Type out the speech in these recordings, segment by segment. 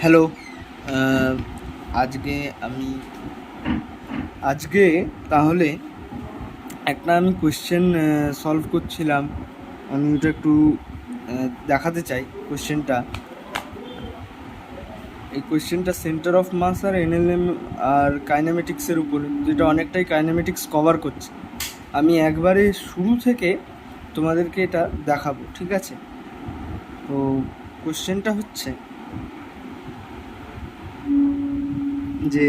Hello. আজকে আমি আজকে তাহলে আমি কোয়েশ্চেন সলভ করছিলাম। আমি ওটা একটু দেখাতে চাই। এই কোয়েশ্চেনটা centre of mass R NLM আর কাইনেমেটিক্সের উপরে, যেটা অনেকটাই কাইনেমেটিক্স কভার করছে। আমি একবারে শুরু থেকে তোমাদেরকে এটা দেখাবো, ঠিক আছে? তো কোয়েশ্চেনটা হচ্ছে যে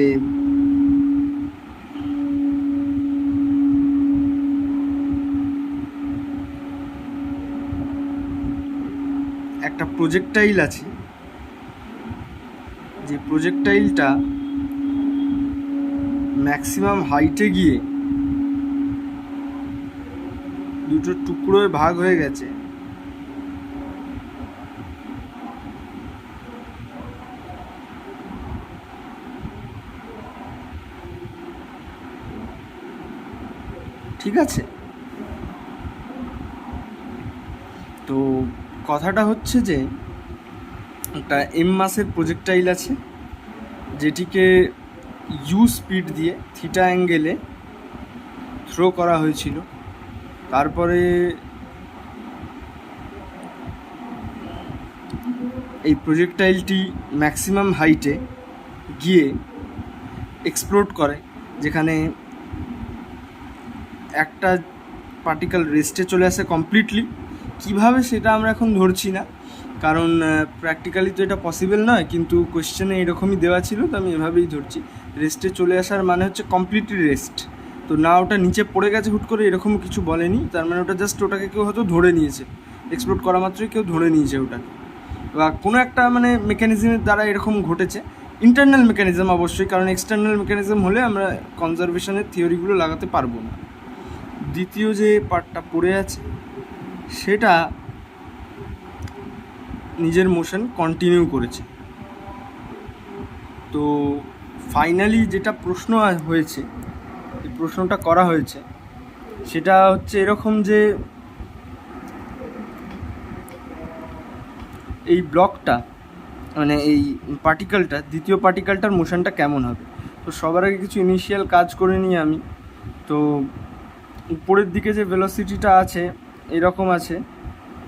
একটা প্রজেক্টাইল আছে, যে প্রজেক্টাইলটা ম্যাক্সিমাম হাইটে গিয়ে দুটো টুকরোয় ভাগ হয়ে গেছে। ঠিক আছে? তো কথাটা হচ্ছে যে একটা এম মাসের প্রজেক্টাইল আছে, যেটিকে ইউ স্পিড দিয়ে থিটা অ্যাঙ্গেলে থ্রো করা হয়েছিল। তারপরে এই প্রজেক্টাইলটি ম্যাক্সিমাম হাইটে গিয়ে এক্সপ্লোড করে, যেখানে একটা পার্টিকেল রেস্টে চলে আসে কমপ্লিটলি। কিভাবে সেটা আমরা এখন ধরছি না, কারণ প্র্যাকটিক্যালি তো এটা পসিবল নয়, কিন্তু কোয়েশ্চেনে এরকমই দেওয়া ছিল, তো আমি এভাবেই ধরছি। রেস্টে চলে আসার মানে হচ্ছে কমপ্লিটলি রেস্ট। তো না ওটা নিচে পড়ে গেছে হুট করে, এরকম কিছু বলেনি। তার মানে ওটা জাস্ট ওটাকে কেউ হয়তো ধরে নিয়েছে, এক্সপ্লোড করা মাত্রই কেউ ধরে নিয়েছে ওটাকে, বা কোনো একটা মেকানিজমের দ্বারা এরকম ঘটেছে। ইন্টারনাল মেকানিজম অবশ্যই, কারণ এক্সটার্নাল মেকানিজম হলে আমরা কনজারভেশনের থিওরিগুলো লাগাতে পারবো না। দ্বিতীয় যে পার্টটা পড়ে আছে সেটা নিজের মোশন কন্টিনিউ করেছে। তো ফাইনালি যেটা প্রশ্ন হয়েছে, এই প্রশ্নটা করা হয়েছে, সেটা হচ্ছে এরকম যে এই ব্লকটা এই পার্টিকেলটা, দ্বিতীয় পার্টিকেলটার মোশনটা কেমন হবে। তো সবার আগে কিছু ইনিশিয়াল কাজ করে নিই আমি। তো উপরের দিকে যে ভেলোসিটিটা আছে এরকম আছে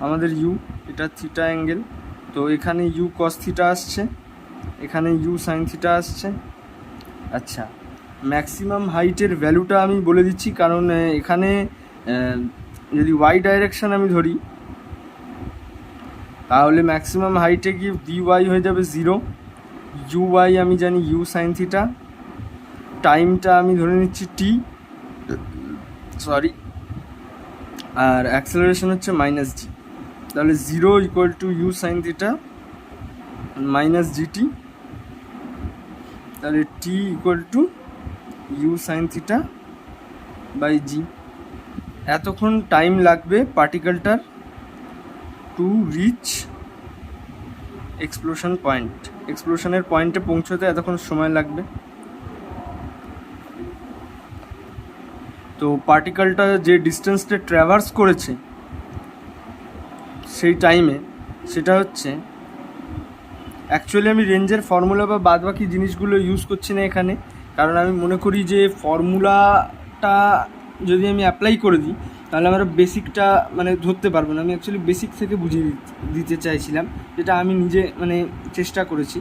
আমাদের ইউ, এটা থিটা অ্যাঙ্গেল। তো এখানে ইউ কস থিটা আসছে, এখানে ইউ সাইন থিটা আসছে। আচ্ছা, ম্যাক্সিমাম হাইটের ভ্যালুটা আমি বলে দিচ্ছি, কারণ এখানে যদি ওয়াই ডাইরেকশান আমি ধরি, তাহলে ম্যাক্সিমাম হাইটে গিয়ে ভি ওয়াই হয়ে যাবে 0। ইউ ওয়াই আমি জানি ইউ সাইন থিটা। টাইমটা আমি ধরে নিচ্ছি টি, আর অ্যাক্সেলারেশন হচ্ছে মাইনাস জি। তাহলে 0 equal to u sine theta minus gt. তাহলে t equal to u sine theta by g. এতক্ষণ টাইম লাগবে পার্টিকেলটার টু রিচ এক্সপ্লোশন পয়েন্ট। এক্সপ্লোশনের পয়েন্টে পৌঁছতে এতক্ষণ সময় লাগবে। তো পার্টিকেলটা যে ডিস্টেন্সটা ট্র্যাভার্স করেছে সেই টাইমে, সেটা হচ্ছে অ্যাকচুয়ালি আমি রেঞ্জের ফর্মুলা বা বাদবাকি জিনিসগুলো ইউজ করছি না এখানে, কারণ আমি মনে করি যে ফর্মুলাটা যদি আমি অ্যাপ্লাই করে দিই তাহলে আমরা বেসিকটা ধরতে পারবো না। আমি অ্যাকচুয়ালি বেসিক থেকে বুঝিয়ে দিতে চাইছিলাম, যেটা আমি নিজে চেষ্টা করেছি।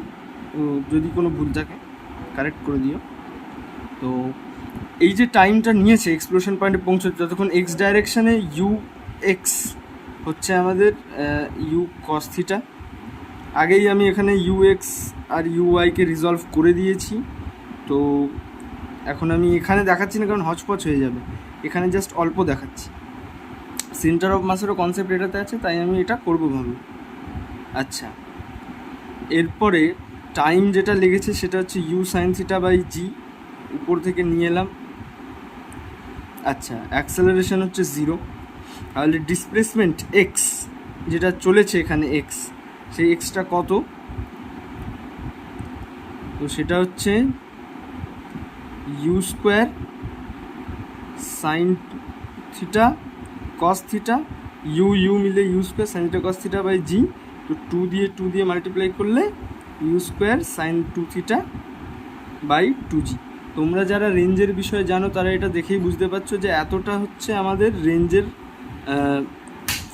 তো যদি কোনো ভুল থাকে কারেক্ট করে দিও। তো এই যে টাইমটা নিয়েছে এক্সপ্লোশন পয়েন্টে পৌঁছতে, যতক্ষণ এক্স ডাইরেকশানে ইউ এক্স হচ্ছে আমাদের ইউ কস থিটা। আগেই আমি এখানে ইউ এক্স আর ইউ ওয়াইকে রিজলভ করে দিয়েছি। তো এখন আমি এখানে দেখাচ্ছি না, কারণ হচপচ হয়ে যাবে। এখানে জাস্ট অল্প দেখাচ্ছি। সেন্টার অফ মাসেরও কনসেপ্ট এটাতে আছে, তাই আমি এটা করবো ভাবি। আচ্ছা, এরপরে টাইম যেটা লেগেছে সেটা হচ্ছে ইউ সাইন থিটা বাই জি, উপর থেকে নিয়ে এলাম। আচ্ছা, অ্যাক্সেলারেশন হচ্ছে 0। তাহলে ডিসপ্লেসমেন্ট এক্স যেটা চলেছে এখানে এক্স, সেই এক্সটা কত? তো সেটা হচ্ছে u square sine theta cos theta, u u মিলে u square sine theta cos theta by g. তো 2 দিয়ে মাল্টিপ্লাই করলে you square sign 2θ by 2g। তোমরা যারা রেঞ্জের বিষয়ে জানো তারা এটা দেখেই বুঝতে পারছো যে এতটা হচ্ছে আমাদের রেঞ্জের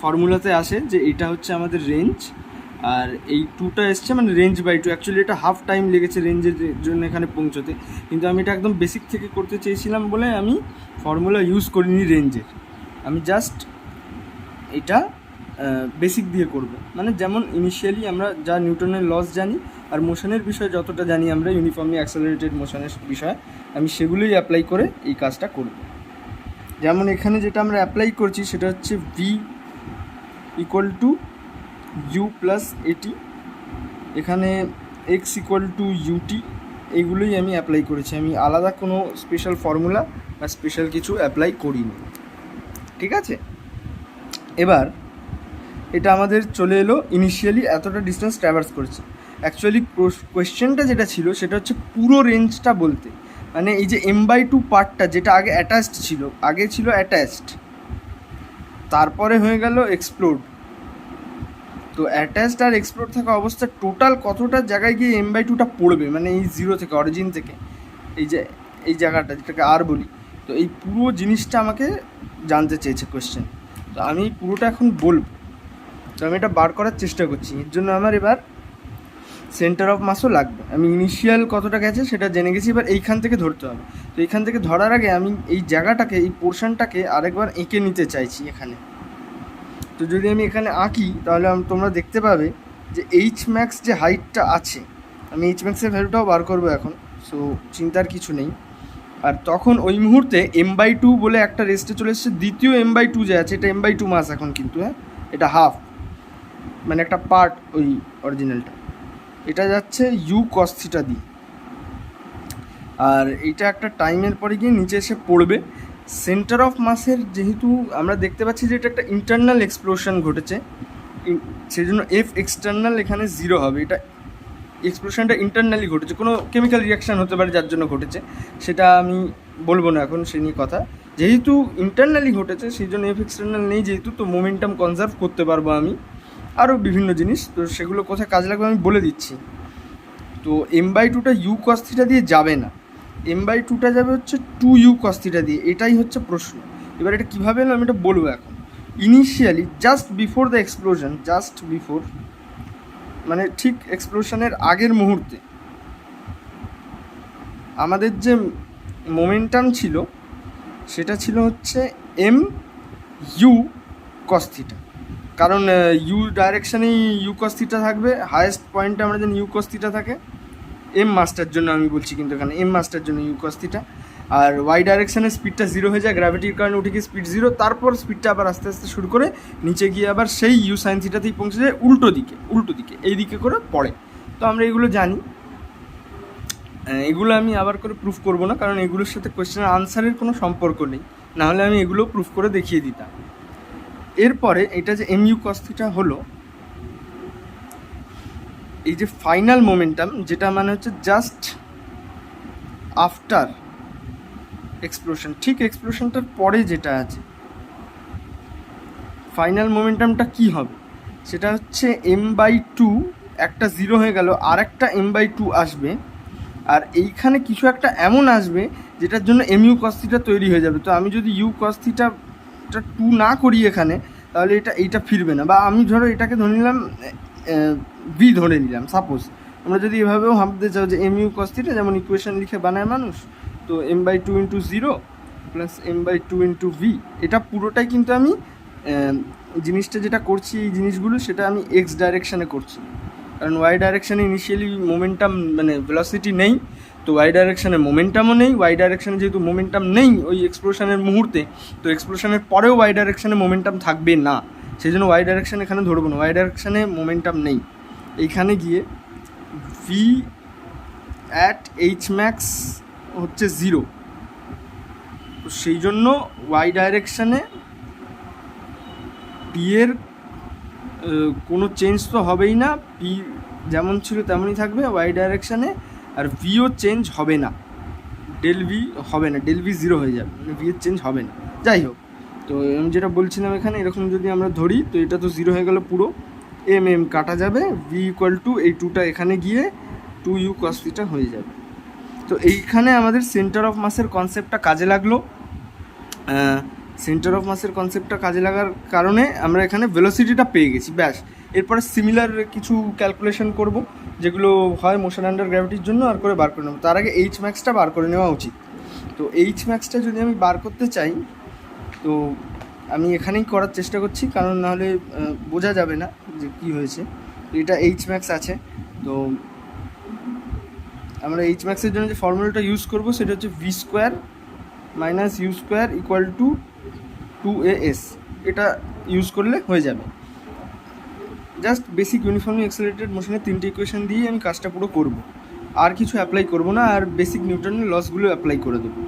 ফর্মুলাতে আসে, যে এটা হচ্ছে আমাদের রেঞ্জ, আর এই 2টা এসছে মানে রেঞ্জ বাই 2। অ্যাকচুয়ালি এটা হাফ টাইম লেগেছে রেঞ্জের জন্য এখানে পৌঁছতে, কিন্তু আমি এটা একদম বেসিক থেকে করতে চেয়েছিলাম বলে আমি ফর্মুলা ইউজ করিনি রেঞ্জের। আমি জাস্ট এটা বেসিক দিয়ে করব, মানে যেমন ইনিশিয়ালি আমরা যা নিউটনের লস জানি আর মোশনের বিষয়ে যতটা জানি আমরা ইউনিফর্মলি অ্যাক্সেলারেটেড মোশনের বিষয়ে, আমি সেগুলোই অ্যাপ্লাই করে এই কাজটা করব। যেমন এখানে যেটা আমরা অ্যাপ্লাই করছি সেটা হচ্ছে v equal to u plus at, এখানে এক্স ইকুয়াল টু ইউটি, এইগুলোই আমি অ্যাপ্লাই করেছি। আমি আলাদা কোনো স্পেশাল ফর্মুলা বা স্পেশাল কিছু অ্যাপ্লাই করিনি, ঠিক আছে। এবার এটা আমাদের চলে এলো ইনিশিয়ালি এতটা ডিস্টেন্স ট্র্যাভার্স করছে। অ্যাকচুয়ালি কোয়েশ্চেনটা যেটা ছিল সেটা হচ্ছে পুরো রেঞ্জটা বলতে, মানে এই যে m/2 পার্টটা যেটা আগে অ্যাটাচড ছিল, আগে ছিল অ্যাটাচড, তারপরে হয়ে গেল এক্সপ্লোড। তো অ্যাটাচড আর এক্সপ্লোড থাকা অবস্থা টোটাল কতটা জায়গায় গিয়ে m/2টা পড়বে, মানে এই জিরো থেকে অরিজিন থেকে এই যে এই জায়গাটা যেটাকে আর বলি, তো এই পুরো জিনিসটা আমাকে জানতে চেয়েছে কোয়েশ্চেন। তো আমি পুরোটা এখন বলবো, তো আমি এটা বার করার চেষ্টা করছি। এর জন্য আমার এবার সেন্টার অফ মাসও লাগবে। আমি ইনিশিয়াল কতটা গেছে সেটা জেনে গেছি, এবার এইখান থেকে ধরতে হবে। তো এইখান থেকে ধরার আগে আমি এই জায়গাটাকে, এই পোর্শনটাকে আরেকবার এঁকে নিতে চাইছি এখানে। তো যদি আমি এখানে আঁকি তাহলে তোমরা দেখতে পাবে যে এইচ ম্যাক্স যে হাইটটা আছে, আমি এইচ ম্যাক্সের ভ্যালুটাও বার করবো এখন, সো চিন্তার কিছু নেই। আর তখন ওই মুহূর্তে m/2 বলে একটা রেস্টে চলে এসেছে, দ্বিতীয় m/2 যে আছে এটা m/2 মাস এখন, কিন্তু হ্যাঁ এটা হাফ, মানে একটা পার্ট ওই অরিজিনালটা, এটা যাচ্ছে ইউ কস থিটা দিয়ে, আর এটা একটা টাইমের পরে গিয়ে নিচে এসে পড়বে। সেন্টার অফ মাসের যেহেতু আমরা দেখতে পাচ্ছি যে এটা একটা ইন্টারনাল এক্সপ্লোশন ঘটেছে, সেই জন্য এফ এক্সটার্নাল এখানে 0 হবে। এটা এক্সপ্লোশনটা ইন্টারনালি ঘটেছে, কোনো কেমিক্যাল রিয়াকশান হতে পারে যার জন্য ঘটেছে, সেটা আমি বলবো না এখন সে নিয়ে কথা। যেহেতু ইন্টারনালি ঘটেছে সেই জন্য এফ এক্সটার্নাল নেই যেহেতু, তো মোমেন্টাম কনজার্ভ করতে পারবো আমি, আরও বিভিন্ন জিনিস, তো সেগুলো কোথায় কাজে লাগবে আমি বলে দিচ্ছি। তো m/2টা ইউ কস থিটা দিয়ে যাবে না, m/2টা যাবে হচ্ছে 2u cos থিটা দিয়ে, এটাই হচ্ছে প্রশ্ন। এবার এটা কীভাবে এলো আমি এটা বলবো এখন। Initially just before the explosion, just before মানে ঠিক এক্সপ্লোশনের আগের মুহূর্তে আমাদের যে মোমেন্টাম ছিল সেটা ছিল হচ্ছে mu cos থিটা, কারণ ইউ ডাইরেকশানেই ইউ cos থিটা থাকবে, হায়েস্ট পয়েন্টে আমরা যেন ইউ cos থিটা থাকে, এম মাসটার জন্য আমি বলছি, কিন্তু এখানে এম মাসটার জন্য ইউ cos থিটা। আর ওয়াই ডাইরেকশানে স্পিডটা 0 হয়ে যায়, গ্র্যাভিটির কারণে উঠে গিয়ে স্পিড 0, তারপর স্পিডটা আবার আস্তে আস্তে শুরু করে নিচে গিয়ে আবার সেই ইউ সাইন থিটাতেই পৌঁছে যায় উল্টো দিকে এই দিকে করে পড়ে। তো আমরা এগুলো জানি, এগুলো আমি আবার করে প্রুফ করব না, কারণ এগুলোর সাথে কোয়েশ্চেনের আনসারের কোনো সম্পর্ক নেই, নাহলে আমি এগুলো প্রুফ করে দেখিয়ে দিতাম। এরপরে এটা যে mu cos থিটা হলো, এই যে ফাইনাল মোমেন্টাম যেটা মানে হচ্ছে জাস্ট আফটার এক্সপ্লোশন, ঠিক এক্সপ্লোশনটার পরে যেটা আছে ফাইনাল মোমেন্টামটা কি হবে সেটা হচ্ছে m/2, একটা 0 হয়ে গেল, আর একটা m/2 আসবে, আর এইখানে কিছু একটা এমন আসবে যেটার জন্য mu cos থিটা তৈরি হয়ে যাবে। তো আমি যদি u cos থিটাটা 2 না করি এখানে, তাহলে এইটা ফিরবে না, বা আমি ধরো এটাকে ধরে নিলাম v ধরে নিলাম সাপোজ। আমরা যদি এভাবেও ভাবতে চাও যে mu cos থিটা যেমন ইকুয়েশন লিখে বানায় মানুষ, তো m/2 × 0 প্লাস m/2 × v, এটা পুরোটাই কিন্তু আমি জিনিসটা যেটা করছি এই জিনিসগুলো সেটা আমি এক্স ডাইরেকশানে করছি, কারণ ওয়াই ডাইরেকশানে ইনিশিয়ালি মোমেন্টাম মানে ভেলোসিটি নেই, তো ওয়াই ডাইরেকশানে মোমেন্টামও নেই। ওয়াই ডাইরেকশানে যেহেতু মোমেন্টাম নেই ওই এক্সপ্লোশনের মুহূর্তে, তো এক্সপ্লোশনের পরেও ওয়াই ডাইরেকশানে মোমেন্টাম থাকবে না, সেই জন্য ওয়াই ডাইরেকশান এখানে ধরবো না, ওয়াই ডাইরেকশানে মোমেন্টাম নেই। এইখানে গিয়ে ভি অ্যাট এইচ ম্যাক্স হচ্ছে 0, তো সেই জন্য ওয়াই ডাইরেকশানে পি এর কোনো চেঞ্জ তো হবেই না, পি যেমন ছিল তেমনই থাকবে ওয়াই ডাইরেকশানে, আর ভিও চেঞ্জ হবে না, ডেল ভি হবে না, ডেল ভি 0 হয়ে যাবে, মানে ভি এর চেঞ্জ হবে না। যাই হোক, তো আমি যেটা বলছিলাম এখানে এরকম যদি আমরা ধরি, তো এটা তো 0 হয়ে গেল পুরো, এম এম কাটা যাবে, ভি ইকুয়াল টু এই টুটা এখানে গিয়ে 2u cos থিটা হয়ে যাবে। তো এইখানে আমাদের সেন্টার অফ মাসের কনসেপ্টটা কাজে লাগলো। সেন্টার অফ মাসের কনসেপ্টটা কাজে লাগার কারণে আমরা এখানে ভেলোসিটিটা পেয়ে গেছি, ব্যাস। এরপরে সিমিলার কিছু ক্যালকুলেশন করব, যেগুলো হয় মোশন আন্ডার গ্র্যাভিটির জন্য আর করে বার করে নেব। তার আগে এইচ ম্যাক্সটা বার করে নেওয়া উচিত। তো এইচ ম্যাক্সটা যদি আমি বার করতে চাই, তো আমি এখানেই করার চেষ্টা করছি, কারণ নাহলে বোঝা যাবে না যে কী হয়েছে। এটা এইচ ম্যাক্স আছে। তো আমরা এইচ ম্যাক্সের জন্য যে ফর্মুলাটা ইউজ করব সেটা হচ্ছে v square minus u square equal to 2as। এটা ইউজ করলে হয়ে যাবে। জাস্ট বেসিক ইউনিফর্মলি অ্যাক্সেলারেটেড মোশনের 3টে ইকুয়েশন দিয়ে আমি কাজটা পুরো করব, আর কিছু অ্যাপ্লাই করব না, আর বেসিক নিউটনের লসগুলো অ্যাপ্লাই করে দেবো।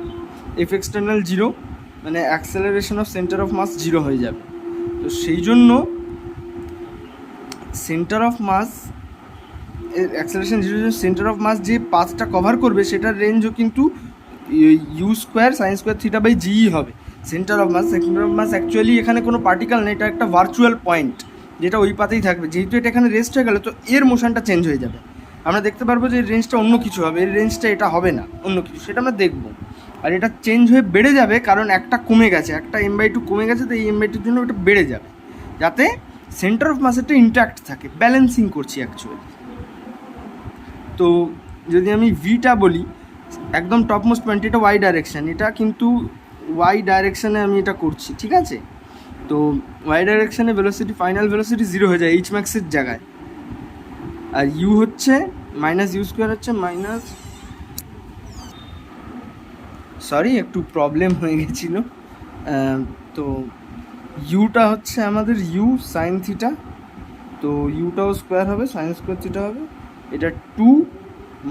এফ এক্সটার্নাল 0, মানে acceleration of centre of mass 0 হয়ে যাবে। তো সেই জন্য centre of mass acceleration 0, centre of mass যে পাথটা কভার করবে সেটার রেঞ্জও কিন্তু u square sine square theta by g হবে। সেন্টার অফ মাস অ্যাকচুয়ালি এখানে কোনো পার্টিকেল নেই, এটা একটা ভার্চুয়াল পয়েন্ট যেটা ওই পাতেই থাকবে। যেহেতু এটা এখানে রেস্ট হয়ে গেল, তো এর মোশনটা চেঞ্জ হয়ে যাবে। আমরা দেখতে পারবো যে এর রেঞ্জটা অন্য কিছু হবে, এর রেঞ্জটা এটা হবে না, অন্য কিছু, সেটা আমরা দেখবো। আর এটা চেঞ্জ হয়ে বেড়ে যাবে, কারণ একটা কমে গেছে, একটা m/2 কমে গেছে, তো এই m/2-র জন্য ওটা বেড়ে যাবে, যাতে সেন্টার অফ মাসেরটা ইন্ট্যাক্ট থাকে। ব্যালেন্সিং করছি অ্যাকচুয়ালি। তো যদি আমি ভিটা বলি, একদম টপমোস্ট পয়েন্ট, এটা ওয়াই ডাইরেকশান, এটা কিন্তু ওয়াই ডাইরেকশানে আমি এটা করছি, ঠিক আছে? তো ওয়াই ডাইরেকশানে ভেলোসিটি, ফাইনাল ভেলোসিটি 0 হয়ে যায় এইচ ম্যাক্সের জায়গায়। আর ইউ হচ্ছে মাইনাস ইউ স্কোয়ার হচ্ছে মাইনাস, সরি একটু প্রবলেম হয়ে গেছিলো। তো ইউটা হচ্ছে আমাদের ইউ সাইন থিটা, তো ইউটাও স্কোয়ার হবে, সাইন স্কোয়ার থিটা হবে। এটা 2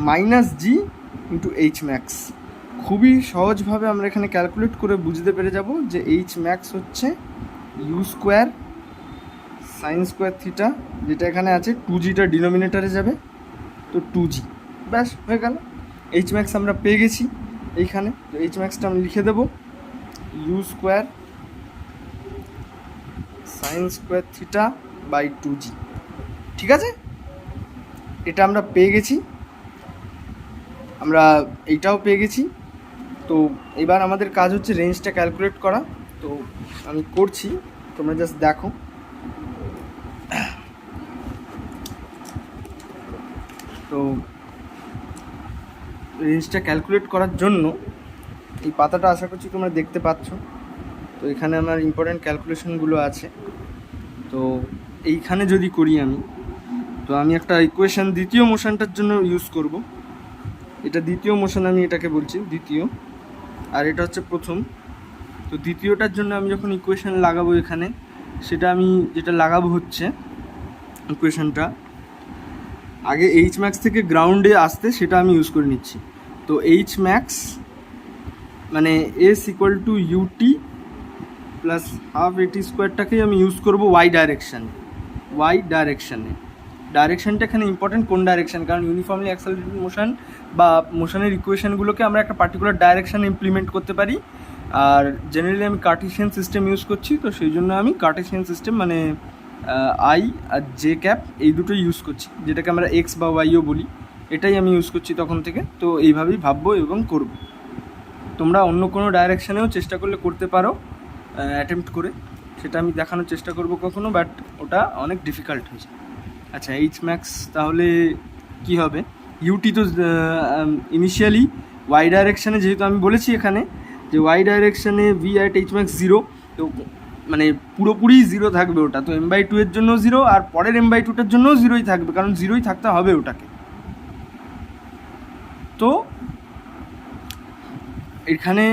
মাইনাস জি ইন্টু এইচ ম্যাক্স। খুবই সহজভাবে আমরা এখানে ক্যালকুলেট করে বুঝতে পেরে যাব যে এইচ ম্যাক্স হচ্ছে u square sine square theta, যেটা এখানে আছে 2gটা ডিনোমিনেটারে যাবে, তো 2g, ব্যাস হয়ে গেল। এইচ ম্যাক্স আমরা পেয়ে গেছি এইখানে। তো এইচ ম্যাক্সটা আমি লিখে দেবো u square sine square theta by 2g, ঠিক আছে? এটা আমরা পেয়ে গেছি, আমরা এইটাও পেয়ে গেছি। তো এবার আমাদের কাজ হচ্ছে রেঞ্জটা ক্যালকুলেট করা। তো আমি করছি, তোমরা জাস্ট দেখো। তো রেঞ্জটা ক্যালকুলেট করার জন্য এই পাতাটা আশা করছি তোমরা দেখতে পাচ্ছ। তো এখানে আমার ইম্পর্ট্যান্ট ক্যালকুলেশনগুলো আছে। তো এইখানে যদি করি আমি, তো আমি একটা ইকুয়েশন দ্বিতীয় মোশনটার জন্য ইউজ করব। এটা দ্বিতীয় মোশন, আমি এটাকে বলছি দ্বিতীয়, আর এটা হচ্ছে প্রথম। তো দ্বিতীয়টার জন্য আমি যখন ইকুয়েশন লাগাবো এখানে, সেটা আমি যেটা লাগাবো হচ্ছে ইকুয়েশনটা আগে এইচ ম্যাক্স থেকে গ্রাউন্ডে আসতে, সেটা আমি ইউজ করে নিচ্ছি। তো এইচ ম্যাক্স মানে s equal to ut plus half at স্কোয়ারটাকেই আমি ইউজ করবো ওয়াই ডাইরেকশানে। ডাইরেকশানটা এখানে ইম্পর্টেন্ট, কোন ডাইরেকশান, কারণ ইউনিফর্মলি অ্যাক্সেলারেটেড মোশন বা মোশনের ইকুয়েশনগুলোকে আমরা একটা পার্টিকুলার ডাইরেকশানে ইমপ্লিমেন্ট করতে পারি। আর জেনারেলি আমি কার্টেসিয়ান সিস্টেম ইউজ করছি, তো সেই জন্য আমি কার্টেসিয়ান সিস্টেম মানে আই আর জে ক্যাপ এই দুটোই ইউজ করছি, যেটাকে আমরা এক্স বা ওয়াইও বলি, এটাই আমি ইউজ করছি তখন থেকে। তো এইভাবেই ভাববো এবং করব। তোমরা অন্য কোনো ডাইরেকশানেও চেষ্টা করলে করতে পারো, অ্যাটেম্প্ট করে, সেটা আমি দেখানোর চেষ্টা করব কখনো, বাট ওটা অনেক ডিফিকাল্ট হয়েছে। আচ্ছা, এইচ ম্যাক্স তাহলে কি হবে? ইউটি তো ইনিশিয়ালি ওয়াই ডাইরেকশানে, যেহেতু আমি বলেছি এখানে যে ওয়াই ডাইরেকশানে ভি অ্যাট এইচ ম্যাক্স 0, তো মানে পুরোপুরি 0 থাকবে ওটা। তো m/2 এর জন্য 0, আর পরের m/2টার জন্যও 0ই থাকবে, কারণ 0ই থাকতে হবে ওটাকে। তো এখানে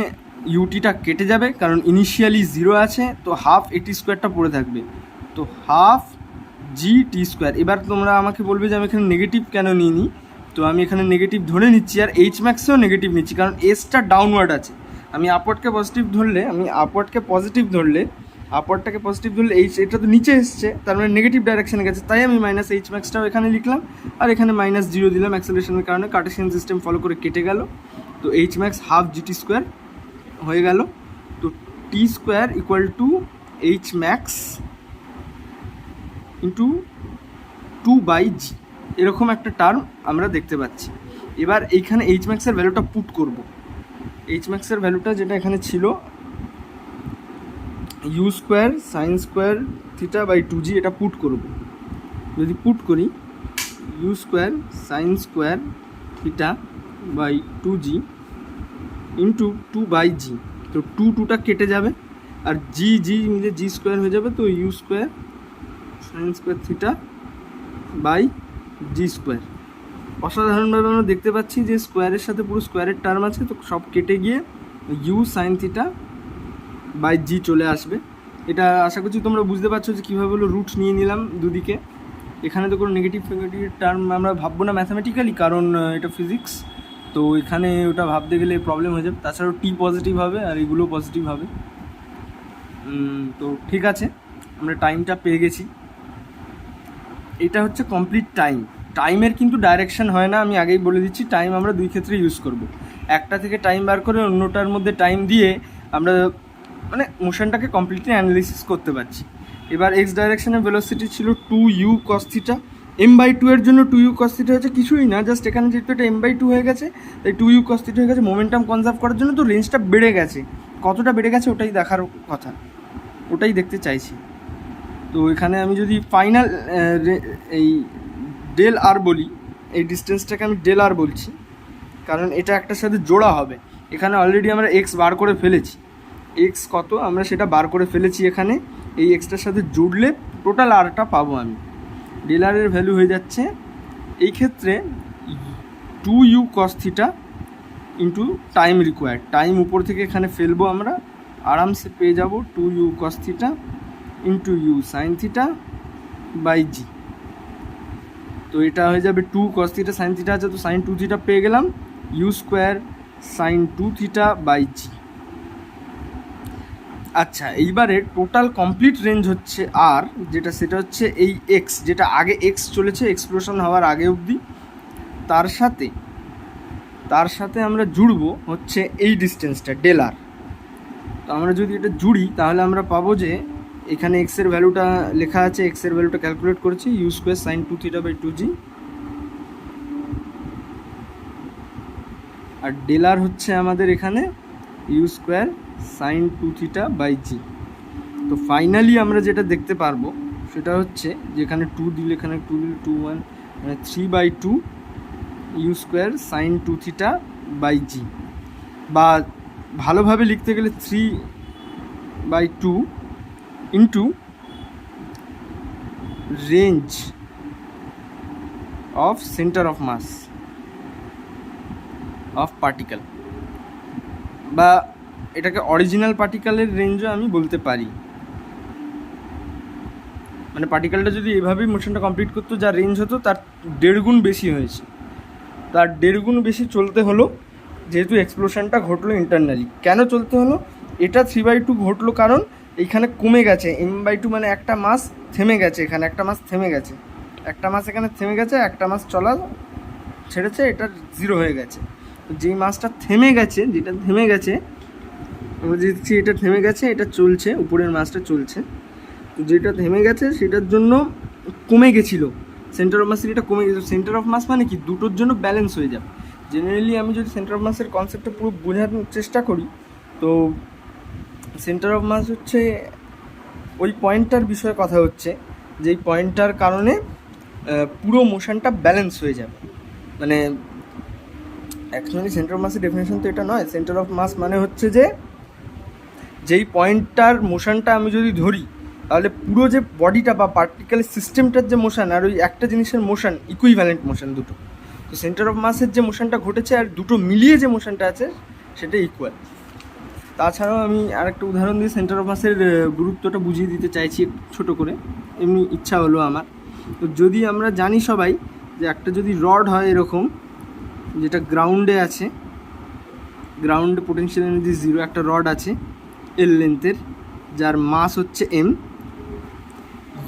ইউটিটা কেটে যাবে, কারণ ইনিশিয়ালি 0 আছে, তো হাফ এটি স্কোয়ারটা পড়ে থাকবে, তো হাফ জি টি স্কোয়ার। এবার তোমরা আমাকে বলবে যে আমি এখানে নেগেটিভ কেন নিইনি, তো আমি এখানে নেগেটিভ ধরে নিচ্ছি, আর এইচ ম্যাক্সেও নেগেটিভ নিচ্ছি, কারণ এসটা ডাউনওয়ার্ড আছে। আমি আপওয়ার্ডকে পজিটিভ ধরলে, আপওয়ার্ডটাকে পজিটিভ ধরলে এইচ, এটা তো নিচে এসছে, তার মানে নেগেটিভ ডাইরেকশানে গেছে, তাই আমি মাইনাস এইচ ম্যাক্সটাও এখানে লিখলাম, আর এখানে -0 দিলাম। অ্যাক্সেলারেশনের কারণে কার্টেসিয়ান সিস্টেম ফলো করে কেটে গেল, তো H max half gt square হয়ে গেল। তো t square equal to h max into 2/g, এরকম একটা টার্ম আমরা দেখতে পাচ্ছি। এবার এইখানে এইচ ম্যাক্সের ভ্যালুটা পুট করব। এইচ ম্যাক্সের ভ্যালুটা যেটা এখানে ছিল u square sine square theta by 2g, এটা পুট করব। যদি পুট করি u square sine square theta by 2g into 2/g, তো 2টা কেটে যাবে আর জি মিলে জি স্কোয়ার হয়ে যাবে, তো u square sine square theta by g square. অসাধারণভাবে আমরা দেখতে পাচ্ছি যে স্কোয়ারের সাথে পুরো স্কোয়ারের টার্ম আছে, তো সব কেটে গিয়ে ইউ সাইন থিটা বাই জি চলে আসবে। এটা আশা করছি তোমরা বুঝতে পারছো যে কীভাবে হলো রুট নিয়ে নিলাম দুদিকে। এখানে তো কোনো নেগেটিভ টার্ম আমরা ভাববো না ম্যাথামেটিক্যালি, কারণ এটা ফিজিক্স, তো এখানে ওটা ভাবতে গেলে প্রবলেম হয়ে যাবে। তাছাড়াও টি পজিটিভ হবে আর এগুলো পজিটিভ হবে। তো ঠিক আছে, আমরা টাইমটা পেয়ে গেছি। এটা হচ্ছে কমপ্লিট টাইম। টাইমের কিন্তু ডাইরেকশন হয় না, আমি আগেই বলে দিচ্ছি। টাইম আমরা দুই ক্ষেত্রে ইউজ করব। একটা থেকে টাইম বার করে অন্যটার মধ্যে টাইম দিয়ে আমরা মানে মোশনটাকে কমপ্লিটলি অ্যানালিসিস করতে পারছি। এবার এক্স ডাইরেকশনের ভেলোসিটি ছিল 2u cos থিটা। m/2 এর জন্য 2u cos থিটা হচ্ছে কিছুই না, জাস্ট এখানে যেহেতু এটা m/2 হয়ে গেছে তাই 2u cos থিটা হয়ে গেছে। মোমেন্টাম কনজার্ভ করার জন্য তো রেঞ্জটা বেড়ে গেছে, কতটা বেড়ে গেছে ওটাই দেখার কথা, ওটাই দেখতে চাইছি। তো এখানে আমি যদি ফাইনাল এই ডেল আর বলি, এই ডিস্টেন্সটাকে আমি ডেল আর বলছি কারণ এটা একটার সাথে জোড়া হবে। এখানে অলরেডি আমরা এক্স বার করে ফেলেছি, এক্স কত আমরা সেটা বার করে ফেলেছি। এখানে এই এক্সটার সাথে জুড়লে টোটাল আরটা পাবো আমি। ডেল আর এর ভ্যালু হয়ে যাচ্ছে এই ক্ষেত্রে 2u cos theta into time required. Time উপর থেকে এখানে ফেলবো, আমরা আরামসে পেয়ে যাব 2u cos theta into u sine theta by g. তো এটা হয়ে যাবে 2 cos থিটা সাইন থিটা আছে, তো সাইন 2 থিটা পেয়ে গেলাম, u square sine 2 theta by g. আচ্ছা, এইবারে টোটাল কমপ্লিট রেঞ্জ হচ্ছে আর যেটা, সেটা হচ্ছে এই এক্স, যেটা আগে এক্স চলেছে এক্সপ্লোশন হওয়ার আগে অবধি, তার সাথে আমরা জুড়বো হচ্ছে এই ডিস্টেন্সটা ডেল আর। তো আমরা যদি এটা জুড়ি তাহলে আমরা পাবো যে এখানে এক্সের ভ্যালুটা লেখা আছে, এক্সের ভ্যালুটা ক্যালকুলেট করেছি u square sine 2 theta by 2g, আর ডেল আর হচ্ছে আমাদের এখানে u square sine 2 theta by g. তো ফাইনালি আমরা যেটা দেখতে পারবো সেটা হচ্ছে যেখানে 2 দিলে, এখানে 2 দিলে 2 1 মানে 3/2 u square sine 2 theta by g, বা ভালোভাবে লিখতে গেলে 3/2 into range of centre of mass of particle, বা এটাকে অরিজিনাল পার্টিকেলের রেঞ্জও আমি বলতে পারি। মানে পার্টিকেলটা যদি এভাবেই মোশনটা কমপ্লিট করতো, যা রেঞ্জ হতো তার 1.5 গুণ বেশি হয়েছে। তার 1.5 গুণ বেশি চলতে হলো যেহেতু এক্সপ্লোশনটা ঘটলো ইন্টারনালি। কেন চলতে হলো? এটা 3/2 ঘটলো কারণ এইখানে কমে গেছে m/2, মানে একটা মাস থেমে গেছে, এখানে একটা মাস থেমে গেছে, একটা মাস এখানে থেমে গেছে, একটা মাস চলা ছেড়েছে, এটা 0 হয়ে গেছে। তো যেই মাসটা থেমে গেছে, যেটা থেমে গেছে আমরা দেখছি এটা থেমে গেছে, এটা চলছে, উপরের মাসটা চলছে। তো যেটা থেমে গেছে সেটার জন্য কমে গেছিলো সেন্টার অফ মাসের, এটা কমে গেছে। সেন্টার অফ মাস মানে কি, দুটোর জন্য ব্যালেন্স হয়ে যাবে। জেনারেলি আমি যদি সেন্টার অফ মাসের কনসেপ্টটা পুরো বোঝানোর চেষ্টা করি, তো সেন্টার অফ মাস হচ্ছে ওই পয়েন্টটার বিষয়ে কথা হচ্ছে, যেই পয়েন্টটার কারণে পুরো মোশনটা ব্যালেন্স হয়ে যাবে। মানে অ্যাকচুয়ালি সেন্টার অফ মাসের ডেফিনেশন তো এটা নয়। সেন্টার অফ মাস মানে হচ্ছে যে যেই পয়েন্টটার মোশনটা আমি যদি ধরি, তাহলে পুরো যে বডিটা বা পার্টিকেল সিস্টেমটার যে মোশন আর ওই একটা জিনিসের মোশন ইকুইভ্যালেন্ট মোশন দুটো। তো সেন্টার অফ মাসের যে মোশনটা ঘটেছে আর দুটো মিলিয়ে যে মোশনটা আছে সেটা ইকুয়াল। তাছাড়াও আমি আরেকটা উদাহরণ দিয়ে সেন্টার অফ মাসের গুরুত্বটা বুঝিয়ে দিতে চাইছি ছোটো করে, এমনি ইচ্ছা হলো আমার। তো যদি আমরা জানি সবাই যে একটা যদি রড হয় এরকম, যেটা গ্রাউন্ডে আছে, গ্রাউন্ডে পোটেনশিয়াল এনার্জি 0, একটা রড আছে এল লেন্থের, যার মাস হচ্ছে m।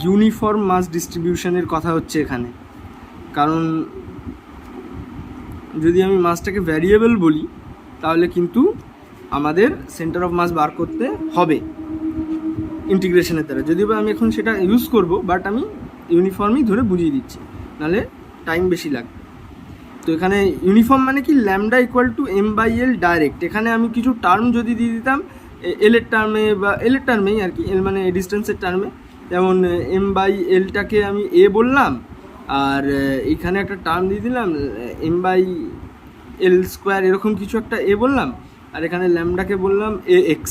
ইউনিফর্ম মাস ডিস্ট্রিবিউশনের কথা হচ্ছে এখানে, কারণ যদি আমি মাসটাকে ভ্যারিয়েবল বলি তাহলে কিন্তু আমাদের সেন্টার অফ মাস বার করতে হবে ইন্টিগ্রেশনের দ্বারা। যদিও আমি এখন সেটা ইউজ করব, বাট আমি ইউনিফর্মই ধরে বুঝিয়ে দিচ্ছি। নাহলে টাইম বেশি লাগবে। তো এখানে ইউনিফর্ম মানে কি, lambda equal to m/l direct. এখানে আমি কিছু টার্ম যদি দিয়ে দিতাম এলের টার্মে বা এলের টার্মেই আর কি, এল মানে ডিস্টেন্সের টার্মে, যেমন m/lটাকে আমি এ বললাম, আর এখানে একটা টার্ম দিয়ে দিলাম m/l², এরকম কিছু একটা এ বললাম, আর এখানে ল্যামডাকে বললাম ax।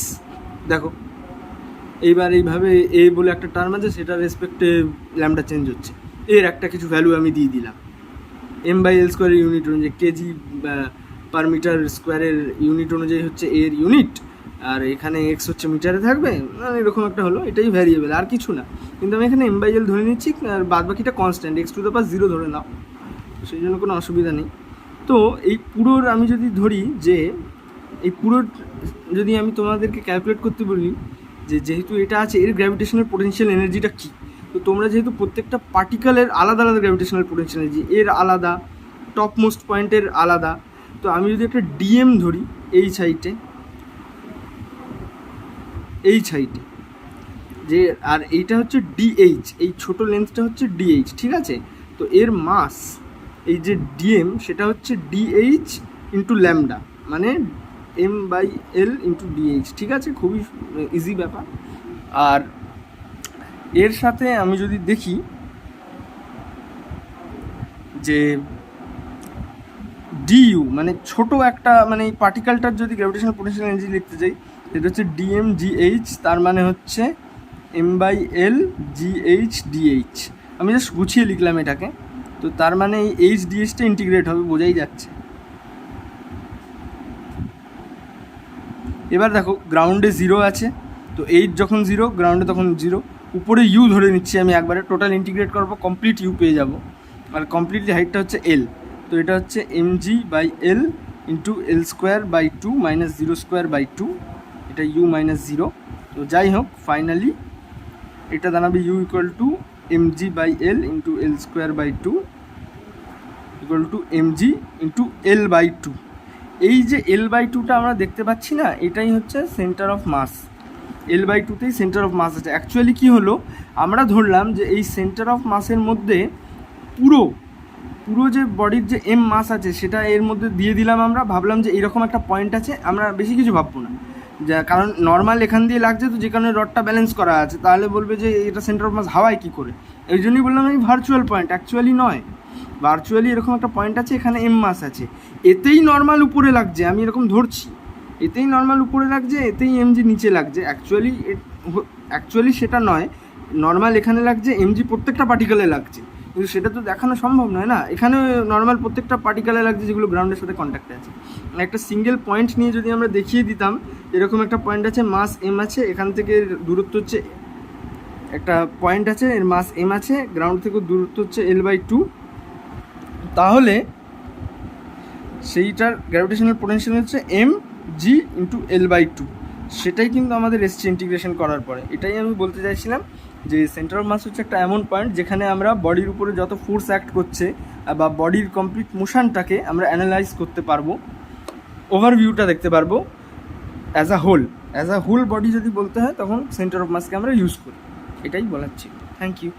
দেখো এইবার এইভাবে এ বলে একটা টার্ম আছে, সেটা রেসপেক্টে ল্যামডা চেঞ্জ হচ্ছে, এর একটা কিছু ভ্যালু আমি দিয়ে দিলাম। m/l² ইউনিট অনুযায়ী, কেজি পার মিটার স্কোয়ারের ইউনিট অনুযায়ী হচ্ছে এর ইউনিট, আর এখানে এক্স হচ্ছে মিটারে থাকবে, এরকম একটা হলো, এটাই ভ্যারিয়েবল আর কিছু না। কিন্তু আমি এখানে m/l ধরে নিচ্ছি, আর বাদ বাকিটা কনস্ট্যান্ট x⁻0 ধরে নাও, সেই জন্য কোনো অসুবিধা নেই। তো এই পুরোর আমি যদি ধরি যে এই পুরোর যদি আমি তোমাদেরকে ক্যালকুলেট করতে বলি যে যেহেতু এটা আছে, এর গ্র্যাভিটেশনাল পোটেনশিয়াল এনার্জিটা কী, তো তোমরা যেহেতু প্রত্যেকটা পার্টিকেলের আলাদা আলাদা গ্র্যাভিটেশনাল পোটেনশিয়াল এনার্জি, এর আলাদা, টপ মোস্ট পয়েন্টের আলাদা, তো আমি যদি একটা ডিএম ধরি এই সাইটে যে, আর এইটা হচ্ছে ডিএইচ, এই ছোটো লেন্থটা হচ্ছে ডিএইচ, ঠিক আছে। তো এর মাস এই যে ডিএম, সেটা হচ্ছে ডিএইচ ইন্টু ল্যামডা, মানে m/l ইন্টু ডিএইচ, ঠিক আছে, খুবই ইজি ব্যাপার। আর এর সাথে আমি যদি দেখি যে ডিইউ মানে ছোট একটা, মানে এই পার্টিকেলটার যদি গ্র্যাভিটেশনাল পোটেনশিয়াল এনার্জি লিখতে যাই, সেটা হচ্ছে dmgh, তার মানে হচ্ছে m/l gh dh। আমি জাস্ট গুছিয়ে লিখলাম এটাকে, তো তার মানে এই এইচ ডিএইচটা ইন্টিগ্রেট হবে, বোঝাই যাচ্ছে। এবার দেখো গ্রাউন্ডে 0 আছে, তো এইচ যখন 0, গ্রাউন্ডে তখন 0, উপরে ইউ ধরে নিচ্ছি আমি একবারে, টোটাল ইন্টিগ্রেট করবো, কমপ্লিট ইউ পেয়ে যাবো, আর কমপ্লিটলি হাইটটা হচ্ছে এল, তো এটা হচ্ছে mg/l ইন্টু l²/2 মাইনাস 0²/2, এটা ইউ মাইনাস 0। তো যাই হোক, ফাইনালি এটা দাঁড়াবে u equal to mg/l into l²/2 equal to mg into l/2। এই যে l/2টা আমরা দেখতে পাচ্ছি না, এটাই হচ্ছে সেন্টার অফ মাস, l/2তেই সেন্টার অফ মাস আছে। অ্যাকচুয়ালি কী হলো, আমরা ধরলাম যে এই সেন্টার অফ মাসের মধ্যে পুরো যে বডির যে এম মাস আছে সেটা এর মধ্যে দিয়ে দিলাম, আমরা ভাবলাম যে এইরকম একটা পয়েন্ট আছে, আমরা বেশি কিছু ভাববো না, যা কারণ নর্মাল এখান দিয়ে লাগছে, তো যে কারণে রডটা ব্যালেন্স করা আছে, তাহলে বলবে যে এটা সেন্টার অফ মাস হাওয়ায় কী করে, এই জন্যই বললাম এই ভার্চুয়াল পয়েন্ট, অ্যাকচুয়ালি নয়, ভার্চুয়ালি এরকম একটা পয়েন্ট আছে, এখানে এম মাস আছে, এতেই নর্মাল উপরে লাগছে, আমি এরকম ধরছি, এতেই নর্মাল উপরে লাগছে, এতেই এমজি নিচে লাগছে, অ্যাকচুয়ালি সেটা নয়, নর্মাল এখানে লাগছে, এমজি প্রত্যেকটা পার্টিকেলে লাগছে, কিন্তু সেটা তো দেখানো সম্ভব নয় না, এখানে নর্মাল প্রত্যেকটা পার্টিকেলে লাগছে যেগুলো গ্রাউন্ডের সাথে কন্ট্যাক্টে আছে। একটা সিঙ্গেল পয়েন্ট নিয়ে যদি আমরা দেখিয়ে দিতাম, এরকম একটা পয়েন্ট আছে, মাস এম আছে, এখান থেকে দূরত্ব হচ্ছে, একটা পয়েন্ট আছে এর মাস এম আছে, গ্রাউন্ড থেকে দূরত্ব হচ্ছে l/2, তাহলে সেইটার গ্র্যাভিটেশনাল পোটেনশিয়াল হচ্ছে mg ইন্টু l/2, সেটাই কিন্তু আমাদের এসছে ইন্টিগ্রেশন করার পরে। এটাই আমি বলতে চাইছিলাম যে সেন্টার অফ মাস হচ্ছে একটা এমন পয়েন্ট যেখানে আমরা বডির উপরে যত ফোর্স অ্যাক্ট করছে বা বডির কমপ্লিট মোশনটাকে আমরা অ্যানালাইজ করতে পারবো, ওভারভিউটা দেখতে পারবো অ্যাজ আ হোল বডি যদি বলতে হয়, তখন সেন্টার অফ মাসকে আমরা ইউজ করি, এটাই বলার ছিল। Thank you.